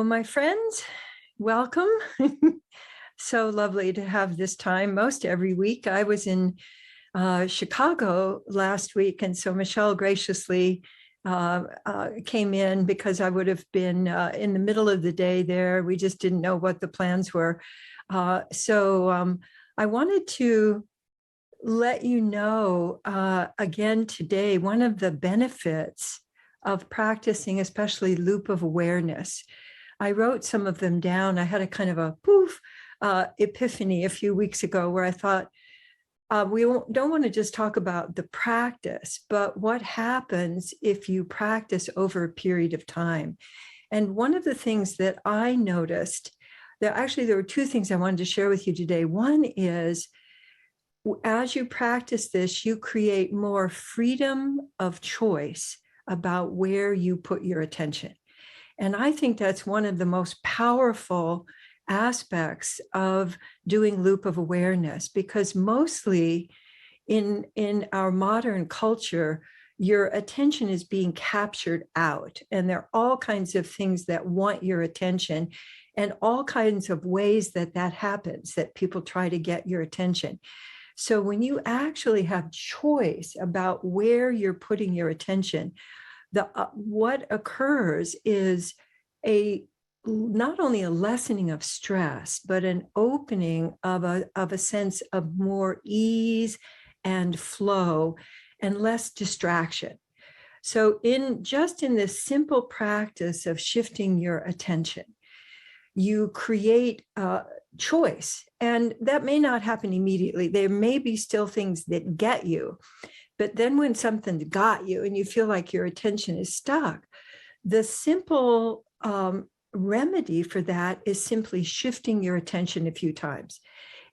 So, my friends, welcome. So lovely to have this time most every week. I was in Chicago last week, and so Michelle graciously came in because I would have been in the middle of the day there. We just didn't know what the plans were. So I wanted to let you know again today, one of the benefits of practicing, especially loop of awareness. I wrote some of them down. I had a kind of a poof epiphany a few weeks ago where I thought, don't want to just talk about the practice, but what happens if you practice over a period of time. And one of the things that I noticed, there were two things I wanted to share with you today. One is, as you practice this, you create more freedom of choice about where you put your attention. And I think that's one of the most powerful aspects of doing loop of awareness, because mostly in our modern culture, your attention is being captured out, and there are all kinds of things that want your attention and all kinds of ways that happens, that people try to get your attention. So when you actually have choice about where you're putting your attention, what occurs is not only a lessening of stress, but an opening of a sense of more ease and flow and less distraction. So in this simple practice of shifting your attention, you create choice. And that may not happen immediately. There may be still things that get you. But then when something got you and you feel like your attention is stuck, the simple remedy for that is simply shifting your attention a few times.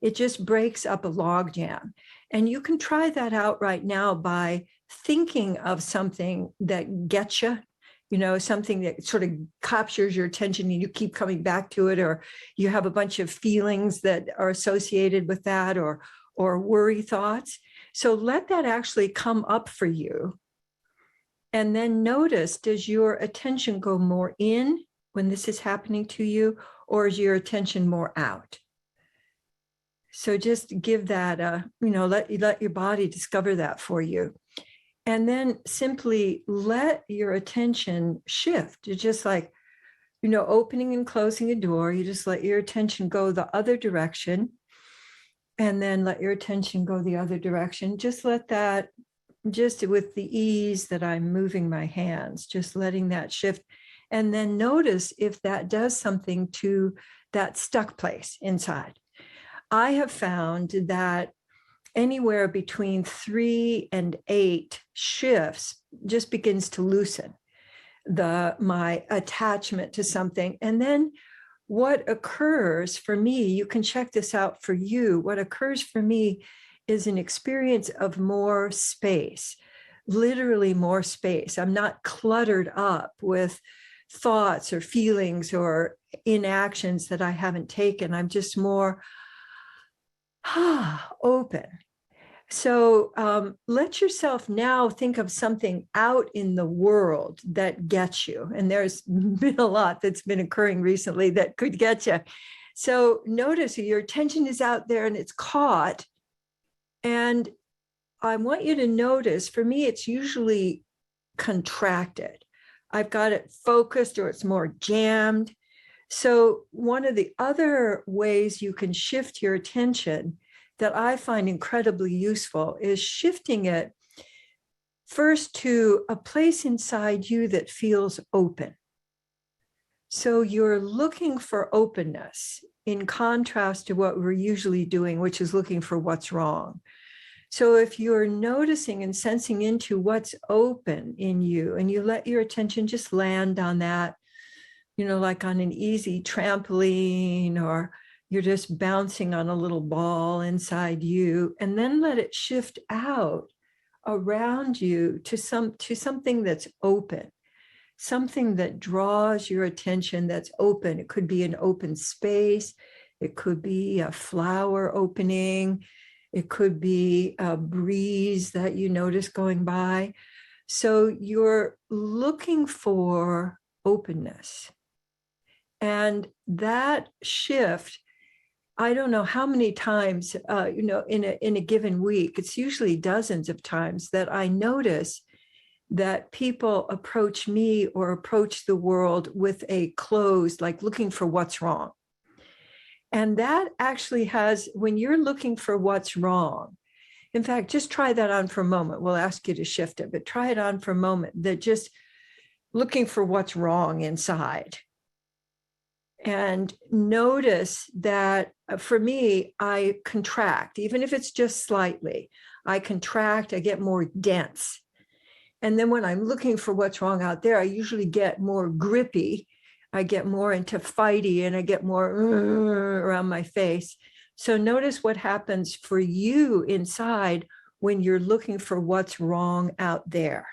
It just breaks up a logjam. And you can try that out right now by thinking of something that gets you, something that sort of captures your attention and you keep coming back to it, or you have a bunch of feelings that are associated with that, or worry thoughts. So let that actually come up for you. And then notice, does your attention go more in when this is happening to you, or is your attention more out? So just give that, let your body discover that for you. And then simply let your attention shift. It's just like, opening and closing a door. You just let your attention go the other direction. And then let your attention go the other direction. Just let that, just with the ease that I'm moving my hands, just letting that shift. And then notice if that does something to that stuck place inside. I have found that anywhere between 3 and 8 shifts just begins to loosen my attachment to something. And then what occurs for me, you can check this out for you. What occurs for me is an experience of more space, literally more space. I'm not cluttered up with thoughts or feelings or inactions that I haven't taken. I'm just more open. So let yourself now think of something out in the world that gets you. And there's been a lot that's been occurring recently that could get you. So notice your attention is out there and it's caught. And I want you to notice, for me, it's usually contracted. I've got it focused, or it's more jammed. So one of the other ways you can shift your attention that I find incredibly useful is shifting it first to a place inside you that feels open. So you're looking for openness in contrast to what we're usually doing, which is looking for what's wrong. So if you're noticing and sensing into what's open in you, and you let your attention just land on that, like on an easy trampoline, or you're just bouncing on a little ball inside you, and then let it shift out around you to something that's open, something that draws your attention, that's open. It could be an open space. It could be a flower opening. It could be a breeze that you notice going by. So you're looking for openness. And that shift, I don't know how many times, in a given week, it's usually dozens of times that I notice that people approach me or approach the world with a closed, like looking for what's wrong. And that actually has, when you're looking for what's wrong, in fact, just try that on for a moment. We'll ask you to shift it, but try it on for a moment. That just looking for what's wrong inside. And notice that for me, I contract, even if it's just slightly. I contract, I get more dense. And then when I'm looking for what's wrong out there, I usually get more grippy. I get more into fighty and I get more around my face. So notice what happens for you inside when you're looking for what's wrong out there.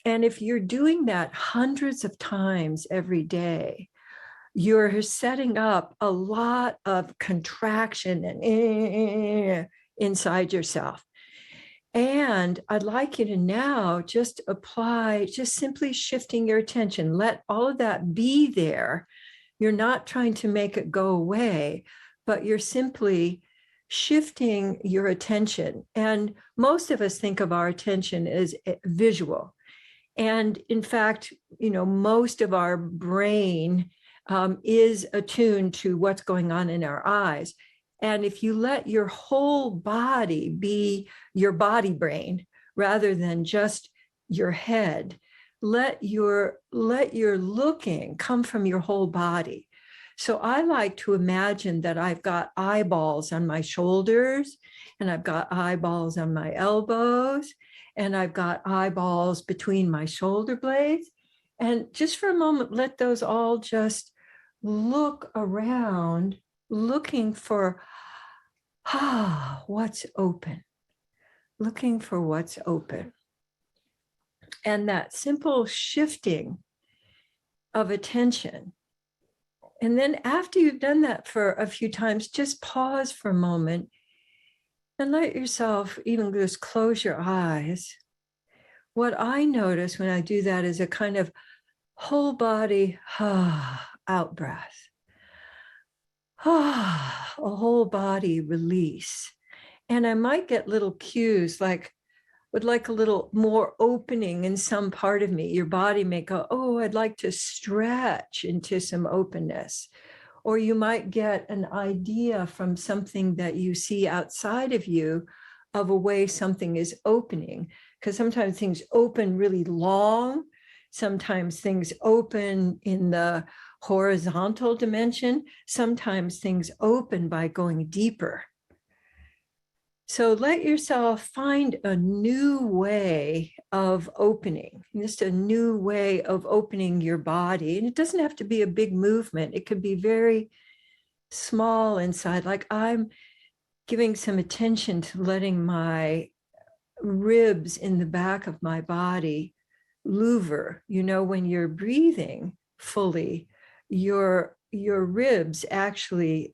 And if you're doing that hundreds of times every day, you're setting up a lot of contraction and inside yourself. And I'd like you to now just apply, just simply shifting your attention. Let all of that be there. You're not trying to make it go away, but you're simply shifting your attention. And most of us think of our attention as visual. And in fact, most of our brain is attuned to what's going on in our eyes. And if you let your whole body be your body brain rather than just your head, let your looking come from your whole body. So I like to imagine that I've got eyeballs on my shoulders, and I've got eyeballs on my elbows, and I've got eyeballs between my shoulder blades. And just for a moment, let those all just look around, looking for what's open, looking for what's open. And that simple shifting of attention. And then after you've done that for a few times, just pause for a moment and let yourself even just close your eyes. What I notice when I do that is a kind of whole body out breath. A whole body release. And I might get little cues would like a little more opening in some part of me. Your body may go, oh, I'd like to stretch into some openness. Or you might get an idea from something that you see outside of you of a way something is opening. Because sometimes things open really long. Sometimes things open in the horizontal dimension. Sometimes things open by going deeper. So let yourself find a new way of opening, just a new way of opening your body. And it doesn't have to be a big movement. It could be very small inside. Like I'm giving some attention to letting my ribs in the back of my body louver. When you're breathing fully, your ribs actually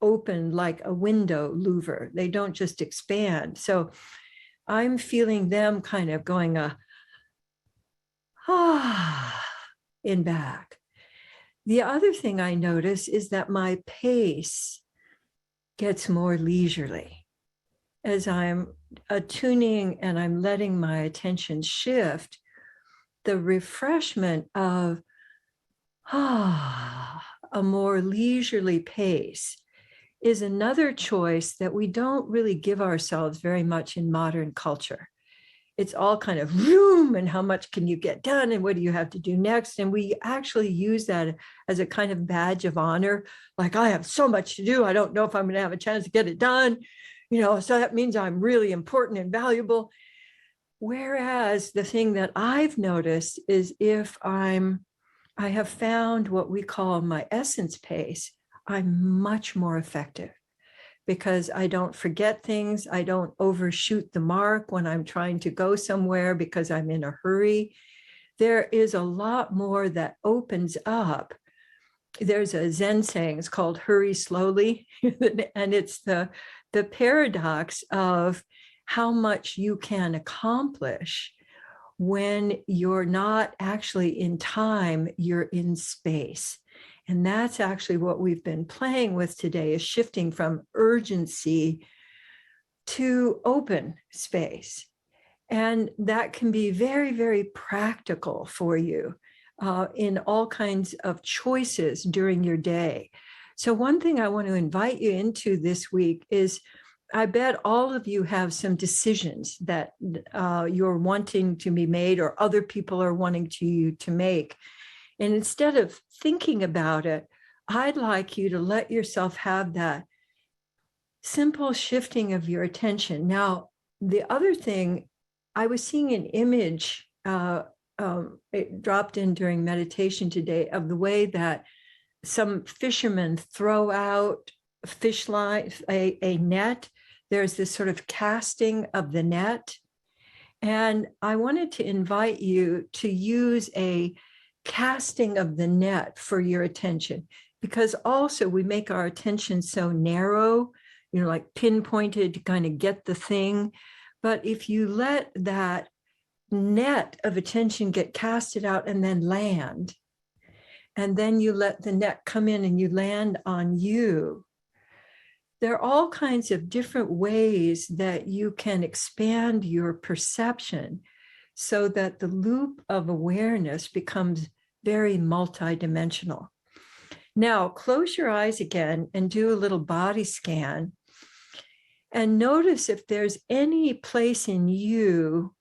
open like a window louver. They don't just expand. So I'm feeling them kind of going in back. The other thing I notice is that my pace gets more leisurely as I'm attuning and I'm letting my attention shift. The refreshment of a more leisurely pace is another choice that we don't really give ourselves very much in modern culture. It's all kind of room and how much can you get done and what do you have to do next? And we actually use that as a kind of badge of honor. Like, I have so much to do. I don't know if I'm going to have a chance to get it done. So that means I'm really important and valuable. Whereas the thing that I've noticed is if I have found what we call my essence pace, I'm much more effective because I don't forget things. I don't overshoot the mark when I'm trying to go somewhere because I'm in a hurry. There is a lot more that opens up. There's a Zen saying, it's called hurry slowly. And it's the paradox of how much you can accomplish when you're not actually in time, you're in space. And that's actually what we've been playing with today, is shifting from urgency to open space. And that can be very, very practical for you in all kinds of choices during your day. So one thing I want to invite you into this week is, I bet all of you have some decisions that you're wanting to be made, or other people are wanting you to make. And instead of thinking about it, I'd like you to let yourself have that simple shifting of your attention. Now, the other thing, I was seeing an image, it dropped in during meditation today, of the way that some fishermen throw out fish line, a net. There's this sort of casting of the net. And I wanted to invite you to use a casting of the net for your attention, because also we make our attention so narrow, like pinpointed to kind of get the thing. But if you let that net of attention get casted out and then land, and then you let the net come in and you land on you, there are all kinds of different ways that you can expand your perception so that the loop of awareness becomes very multidimensional. Now, close your eyes again and do a little body scan, and notice if there's any place in you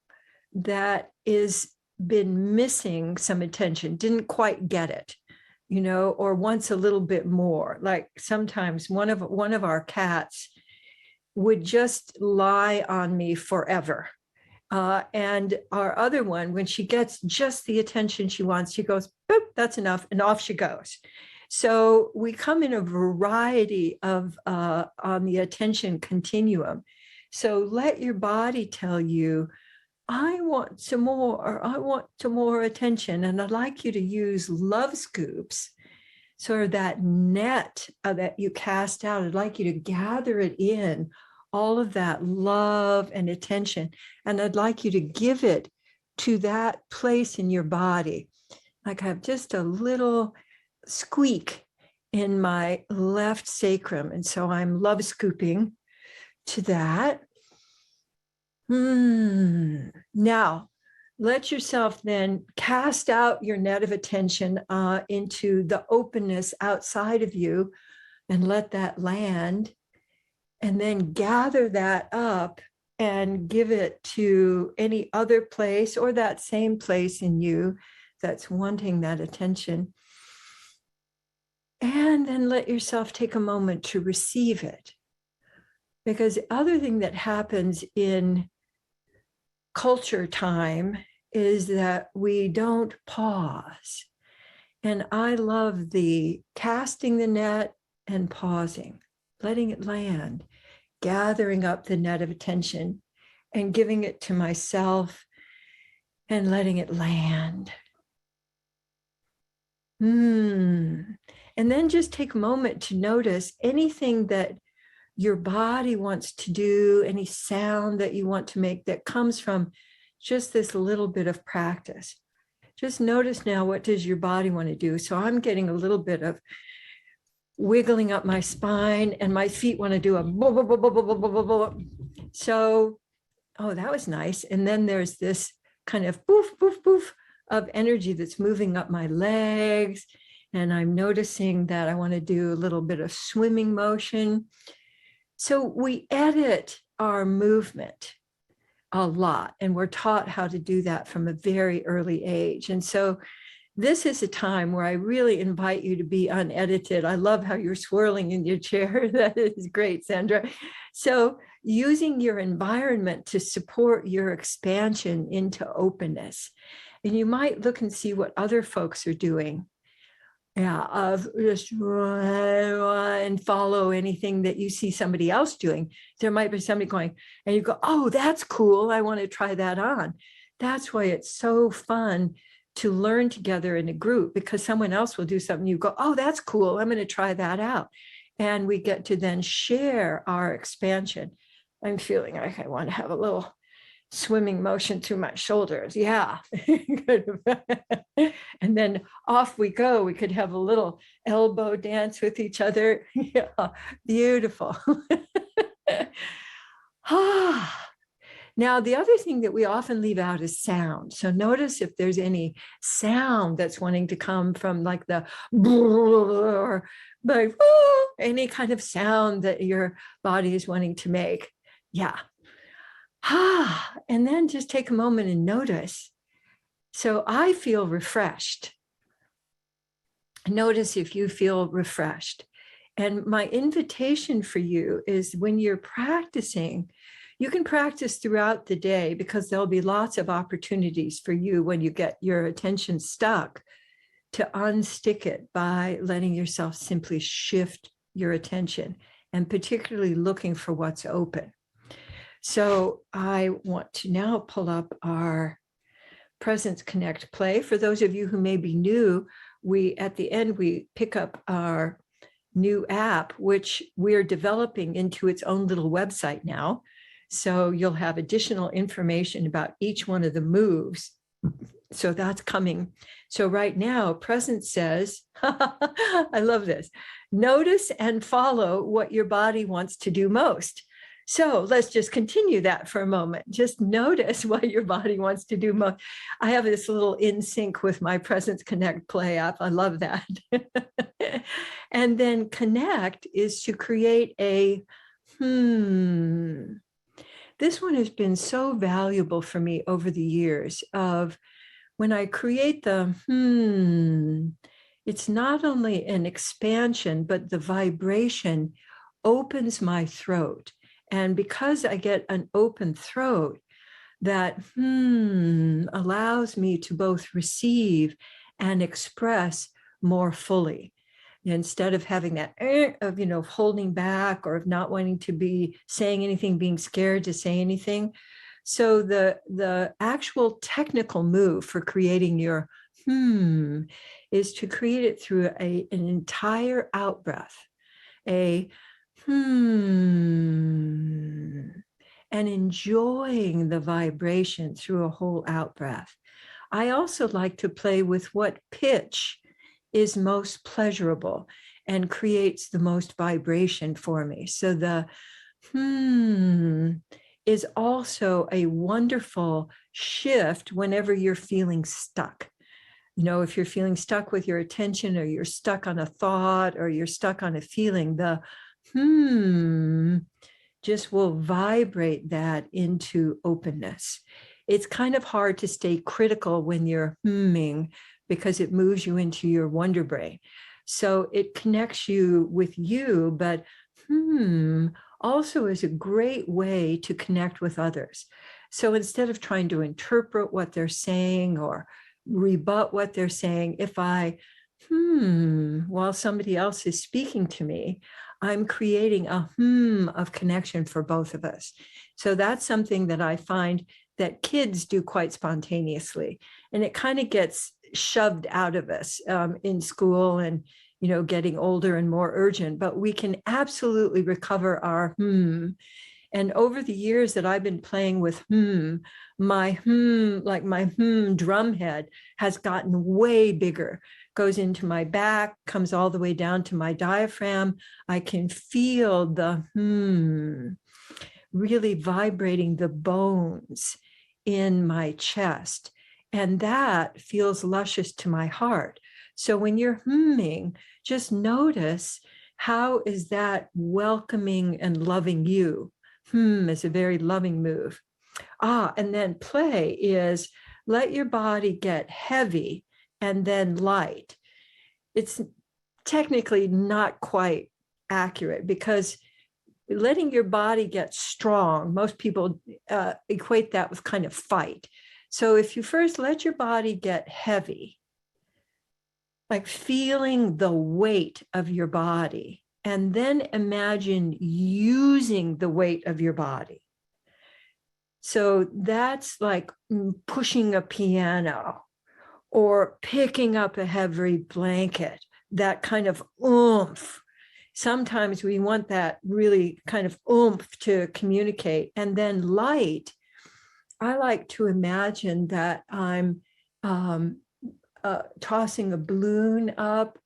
that is been missing some attention, didn't quite get it, or wants a little bit more. Like sometimes one of our cats would just lie on me forever. And our other one, when she gets just the attention she wants, she goes, boop, that's enough, and off she goes. So we come in a variety of on the attention continuum. So let your body tell you, I want some more, or I want some more attention. And I'd like you to use love scoops, sort of that net that you cast out. I'd like you to gather it in, all of that love and attention. And I'd like you to give it to that place in your body. Like I have just a little squeak in my left sacrum. And so I'm love scooping to that. Now, let yourself then cast out your net of attention into the openness outside of you, and let that land. And then gather that up and give it to any other place, or that same place in you that's wanting that attention. And then let yourself take a moment to receive it. Because the other thing that happens in culture time is that we don't pause. And I love the casting the net and pausing, letting it land, gathering up the net of attention and giving it to myself and letting it land. And then just take a moment to notice anything that your body wants to do, any sound that you want to make that comes from just this little bit of practice. Just notice now, what does your body want to do? So I'm getting a little bit of wiggling up my spine, and my feet want to do a blah, blah, blah, blah, blah, blah, blah, blah. So, oh, that was nice. And then there's this kind of poof, poof, poof of energy that's moving up my legs. And I'm noticing that I want to do a little bit of swimming motion. So we edit our movement a lot, and we're taught how to do that from a very early age. And so this is a time where I really invite you to be unedited. I love how you're swirling in your chair. That is great, Sandra. So using your environment to support your expansion into openness. And you might look and see what other folks are doing. Yeah, of just and follow anything that you see somebody else doing. There might be somebody going, and you go, oh, that's cool. I want to try that on. That's why it's so fun to learn together in a group, because someone else will do something. You go, oh, that's cool. I'm going to try that out. And we get to then share our expansion. I'm feeling like I want to have a little swimming motion through my shoulders. Yeah. And then off we go. We could have a little elbow dance with each other. Yeah, beautiful. Now, the other thing that we often leave out is sound. So notice if there's any sound that's wanting to come from like the or like any kind of sound that your body is wanting to make. Yeah. And then just take a moment and notice. So I feel refreshed. Notice if you feel refreshed. And my invitation for you is when you're practicing, you can practice throughout the day because there'll be lots of opportunities for you when you get your attention stuck to unstick it by letting yourself simply shift your attention and particularly looking for what's open. So I want to now pull up our Presence Connect play. For those of you who may be new, at the end, we pick up our new app, which we're developing into its own little website now. So you'll have additional information about each one of the moves. So that's coming. So right now, Presence says, I love this, notice and follow what your body wants to do most. So let's just continue that for a moment. Just notice what your body wants to do most. I have this little in sync with my Presence Connect play app. I love that. And then connect is to create a This one has been so valuable for me over the years of when I create the it's not only an expansion, but the vibration opens my throat. And because I get an open throat, that allows me to both receive and express more fully. Instead of having that of holding back or of not wanting to be saying anything, being scared to say anything. So the actual technical move for creating your is to create it through an entire out breath, and enjoying the vibration through a whole out breath. I also like to play with what pitch is most pleasurable and creates the most vibration for me. So the is also a wonderful shift whenever you're feeling stuck. If you're feeling stuck with your attention, or you're stuck on a thought, or you're stuck on a feeling, the just will vibrate that into openness. It's kind of hard to stay critical when you're because it moves you into your wonder brain. So it connects you with you, but also is a great way to connect with others. So instead of trying to interpret what they're saying or rebut what they're saying, if I, while somebody else is speaking to me, I'm creating a of connection for both of us. So that's something that I find that kids do quite spontaneously. And it kind of gets shoved out of us in school and, getting older and more urgent, but we can absolutely recover our And over the years that I've been playing with my drum head has gotten way bigger, goes into my back, comes all the way down to my diaphragm. I can feel the really vibrating the bones in my chest. And that feels luscious to my heart. So when you're just notice, how is that welcoming and loving you? Is a very loving move. And then play is let your body get heavy and then light. It's technically not quite accurate because letting your body get strong, most people equate that with kind of fight. So if you first let your body get heavy, like feeling the weight of your body, and then imagine using the weight of your body. So that's like pushing a piano or picking up a heavy blanket, that kind of oomph. Sometimes we want that really kind of oomph to communicate. And then light, I like to imagine that I'm um, tossing a balloon up,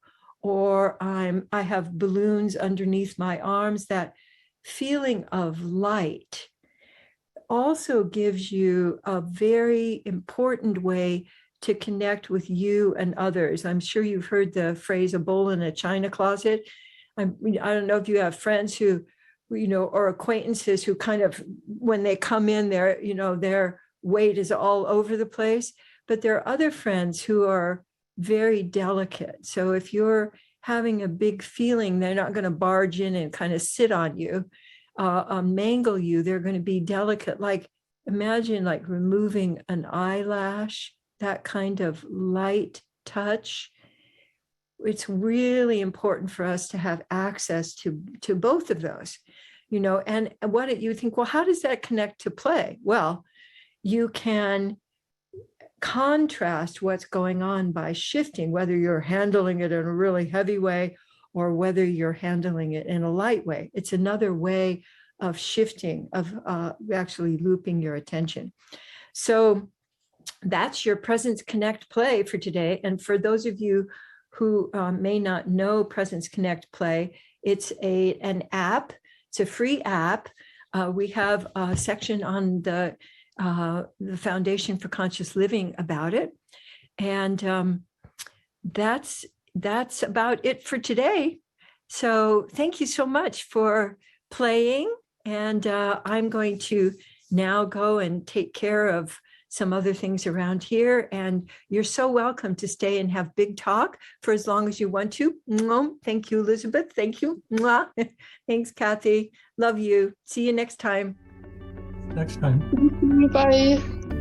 or I have balloons underneath my arms. That feeling of light also gives you a very important way to connect with you and others. I'm sure you've heard the phrase "a bull in a china closet." I don't know if you have friends who, or acquaintances who kind of, when they come in, their weight is all over the place. But there are other friends who are very delicate. So if you're having a big feeling, they're not going to barge in and kind of sit on you, mangle you. They're going to be delicate. Like, imagine like removing an eyelash, that kind of light touch. It's really important for us to have access to both of those, and what you think, well, how does that connect to play? Well, you can contrast what's going on by shifting, whether you're handling it in a really heavy way or whether you're handling it in a light way. It's another way of shifting, of actually looping your attention. So that's your Presence Connect Play for today. And for those of you who may not know Presence Connect Play, it's an app. It's a free app. We have a section on the Foundation for Conscious Living about it. And that's about it for today. So thank you so much for playing. And I'm going to now go and take care of some other things around here. And you're so welcome to stay and have Big Talk for as long as you want to. Thank you, Elizabeth. Thank you. Thanks, Kathy. Love you. See you next time. Next time. Bye.